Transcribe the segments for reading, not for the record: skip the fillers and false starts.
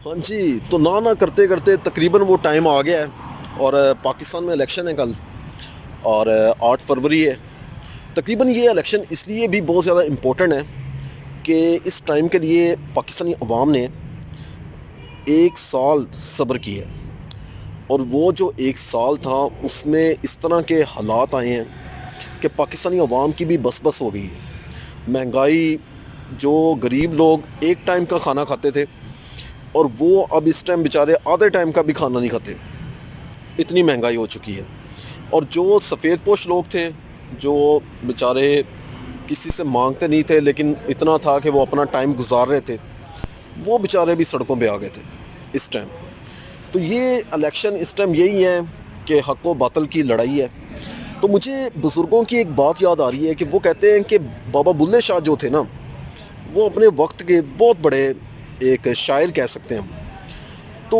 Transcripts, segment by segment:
ہاں جی، تو نہ کرتے کرتے تقریباً وہ ٹائم آ گیا ہے اور پاکستان میں الیکشن ہے کل، اور 8 فروری ہے تقریباً۔ یہ الیکشن اس لیے بھی بہت زیادہ امپورٹنٹ ہے کہ اس ٹائم کے لیے پاکستانی عوام نے 1 سال صبر کیا ہے، اور وہ جو 1 سال تھا اس میں اس طرح کے حالات آئے ہیں کہ پاکستانی عوام کی بھی بس بس ہو گئی ہے۔ مہنگائی، جو غریب لوگ ایک ٹائم کا کھانا کھاتے تھے اور وہ اب اس ٹائم بیچارے آدھے ٹائم کا بھی کھانا نہیں کھاتے، اتنی مہنگائی ہو چکی ہے۔ اور جو سفید پوش لوگ تھے، جو بیچارے کسی سے مانگتے نہیں تھے لیکن اتنا تھا کہ وہ اپنا ٹائم گزار رہے تھے، وہ بیچارے بھی سڑکوں پہ آ گئے تھے اس ٹائم۔ تو یہ الیکشن اس ٹائم یہی ہے کہ حق و باطل کی لڑائی ہے۔ تو مجھے بزرگوں کی ایک بات یاد آ رہی ہے کہ وہ کہتے ہیں کہ بابا بلے شاہ جو تھے نا، وہ اپنے وقت کے بہت بڑے ایک شاعر کہہ سکتے ہیں ہم۔ تو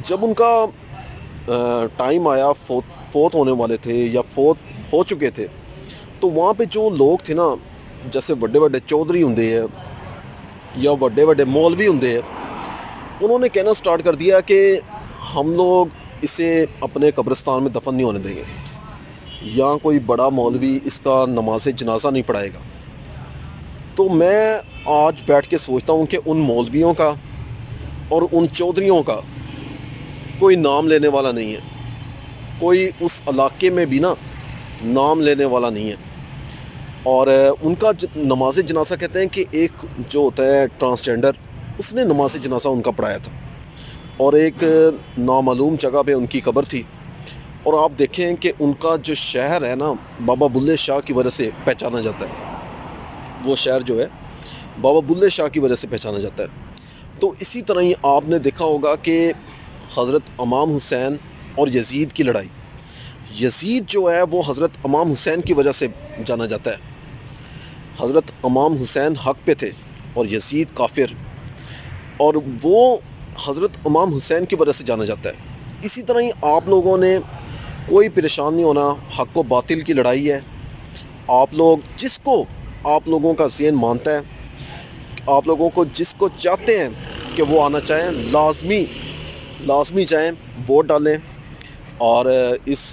جب ان کا ٹائم آیا، فوت ہونے والے تھے یا فوت ہو چکے تھے، تو وہاں پہ جو لوگ تھے نا، جیسے بڑے بڑے چودھری ہوں ہیں یا بڑے بڑے مولوی ہوں ہیں، انہوں نے کہنا سٹارٹ کر دیا کہ ہم لوگ اسے اپنے قبرستان میں دفن نہیں ہونے دیں گے، یا کوئی بڑا مولوی اس کا نماز جنازہ نہیں پڑھائے گا۔ تو میں آج بیٹھ کے سوچتا ہوں کہ ان مولویوں کا اور ان چودھریوں کا کوئی نام لینے والا نہیں ہے، کوئی اس علاقے میں بھی نا نام لینے والا نہیں ہے۔ اور ان کا نماز جنازہ کہتے ہیں کہ ایک جو ہوتا ہے ٹرانسجینڈر، اس نے نماز جنازہ ان کا پڑھایا تھا، اور ایک نامعلوم جگہ پہ ان کی قبر تھی۔ اور آپ دیکھیں کہ ان کا جو شہر ہے نا، بابا بلے شاہ کی وجہ سے پہچانا جاتا ہے، وہ شہر جو ہے بابا بلے شاہ کی وجہ سے پہچانا جاتا ہے۔ تو اسی طرح ہی آپ نے دیکھا ہوگا کہ حضرت امام حسین اور یزید کی لڑائی، یزید جو ہے وہ حضرت امام حسین کی وجہ سے جانا جاتا ہے۔ حضرت امام حسین حق پہ تھے اور یزید کافر، اور وہ حضرت امام حسین کی وجہ سے جانا جاتا ہے۔ اسی طرح ہی آپ لوگوں نے کوئی پریشان نہیں ہونا، حق و باطل کی لڑائی ہے۔ آپ لوگ جس کو آپ لوگوں کا ذہن مانتا ہے، آپ لوگوں کو جس کو چاہتے ہیں کہ وہ آنا چاہیں، لازمی چاہیں ووٹ ڈالیں۔ اور اس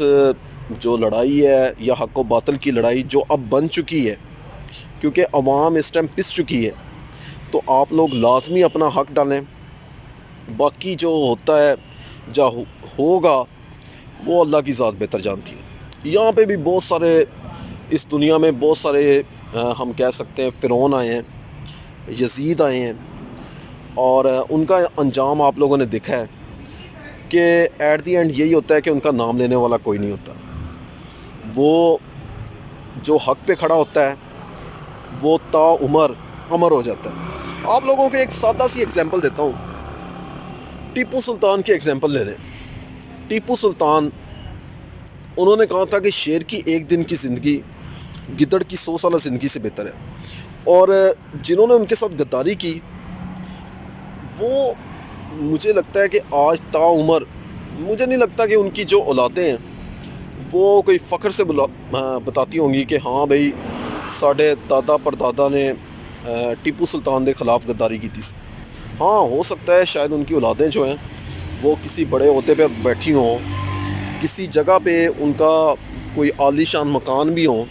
جو لڑائی ہے یا حق و باطل کی لڑائی جو اب بن چکی ہے، کیونکہ عوام اس ٹائم پس چکی ہے، تو آپ لوگ لازمی اپنا حق ڈالیں۔ باقی جو ہوتا ہے جو ہوگا وہ اللہ کی ذات بہتر جانتی ہے۔ یہاں پہ بھی بہت سارے، اس دنیا میں بہت سارے ہم کہہ سکتے ہیں فرعون آئے ہیں، یزید آئے ہیں، اور ان کا انجام آپ لوگوں نے دیکھا ہے کہ ایٹ دی اینڈ یہی ہوتا ہے کہ ان کا نام لینے والا کوئی نہیں ہوتا۔ وہ جو حق پہ کھڑا ہوتا ہے وہ تا عمر امر ہو جاتا ہے۔ آپ لوگوں کو ایک سادہ سی ایگزامپل دیتا ہوں، ٹیپو سلطان کی ایگزامپل لے لیں۔ ٹیپو سلطان، انہوں نے کہا تھا کہ شیر کی ایک دن کی زندگی گدڑ کی 100 سالہ زندگی سے بہتر ہے، اور جنہوں نے ان کے ساتھ غداری کی، وہ مجھے لگتا ہے کہ آج تا عمر مجھے نہیں لگتا کہ ان کی جو اولادیں ہیں وہ کوئی فخر سے بتاتی ہوں گی کہ ہاں بھائی ساڈے دادا پردادا نے ٹیپو سلطان کے خلاف غداری کی تھی۔ ہاں، ہو سکتا ہے شاید ان کی اولادیں جو ہیں وہ کسی بڑے عہدے پہ بیٹھی ہوں، کسی جگہ پہ ان کا کوئی عالی شان مکان بھی ہوں،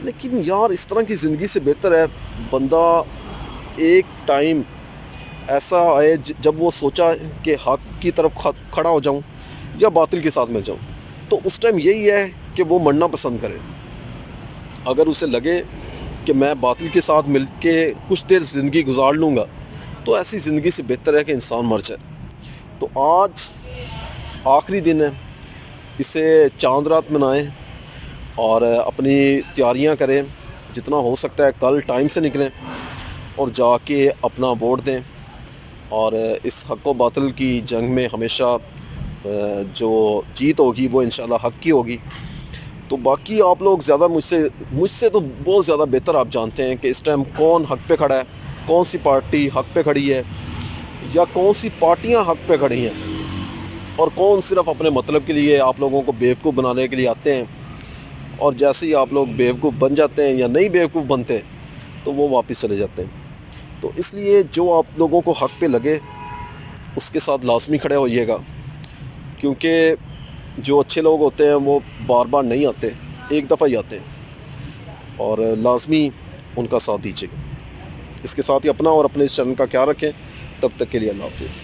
لیکن یار اس طرح کی زندگی سے بہتر ہے بندہ ایک ٹائم ایسا آئے جب وہ سوچا کہ حق کی طرف کھڑا ہو جاؤں یا باطل کے ساتھ مل جاؤں، تو اس ٹائم یہی ہے کہ وہ مرنا پسند کرے۔ اگر اسے لگے کہ میں باطل کے ساتھ مل کے کچھ دیر زندگی گزار لوں گا، تو ایسی زندگی سے بہتر ہے کہ انسان مر جائے۔ تو آج آخری دن ہے، اسے چاند رات منائیں اور اپنی تیاریاں کریں، جتنا ہو سکتا ہے کل ٹائم سے نکلیں اور جا کے اپنا ووٹ دیں، اور اس حق و باطل کی جنگ میں ہمیشہ جو جیت ہوگی وہ انشاءاللہ حق کی ہوگی۔ تو باقی آپ لوگ زیادہ مجھ سے تو بہت زیادہ بہتر آپ جانتے ہیں کہ اس ٹائم کون حق پہ کھڑا ہے، کون سی پارٹی حق پہ کھڑی ہے، یا کون سی پارٹیاں حق پہ کھڑی ہیں، اور کون صرف اپنے مطلب کے لیے آپ لوگوں کو بیوقوف بنانے کے لیے آتے ہیں، اور جیسے ہی آپ لوگ بیوقوف بن جاتے ہیں یا نہیں بیوقوف بنتے تو وہ واپس چلے جاتے ہیں۔ تو اس لیے جو آپ لوگوں کو حق پہ لگے اس کے ساتھ لازمی کھڑے ہوئیے گا، کیونکہ جو اچھے لوگ ہوتے ہیں وہ بار بار نہیں آتے، ایک دفعہ ہی آتے ہیں، اور لازمی ان کا ساتھ دیجیے گا۔ اس کے ساتھ ہی اپنا اور اپنے اس چینل کا خیال رکھیں۔ تب تک کے لیے اللہ حافظ۔